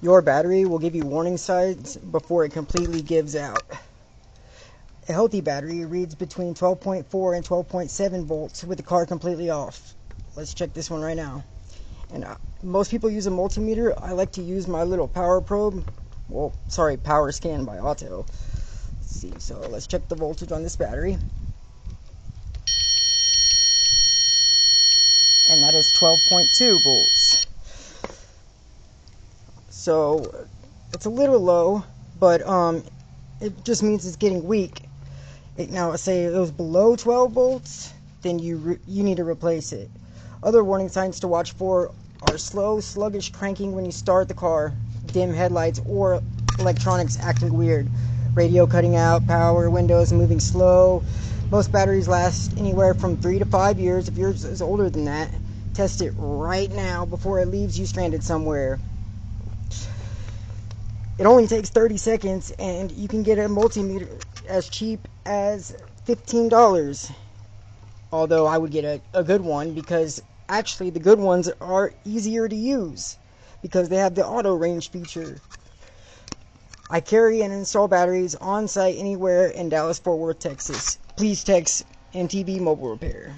Your battery will give you warning signs before it completely gives out. A healthy battery reads between 12.4 and 12.7 volts with the car completely off. Let's check this one right now. And most people use a multimeter. I like to use my little power probe. Well, sorry, power scan by Auto. Let's see, so let's check the voltage on this battery. And that is 12.2 volts. So it's a little low, but it just means it's getting weak. Now, say it was below 12 volts, then you need to replace it. Other warning signs to watch for are slow, sluggish cranking when you start the car, dim headlights, or electronics acting weird. Radio cutting out, power windows moving slow. Most batteries last anywhere from 3 to 5 years. If yours is older than that, test it right now before it leaves you stranded somewhere. It only takes 30 seconds, and you can get a multimeter as cheap as $15. Although I would get a good one, because actually the good ones are easier to use because they have the auto range feature. I carry and install batteries on site anywhere in Dallas-Fort Worth, Texas. Please text MTB Mobile Repair.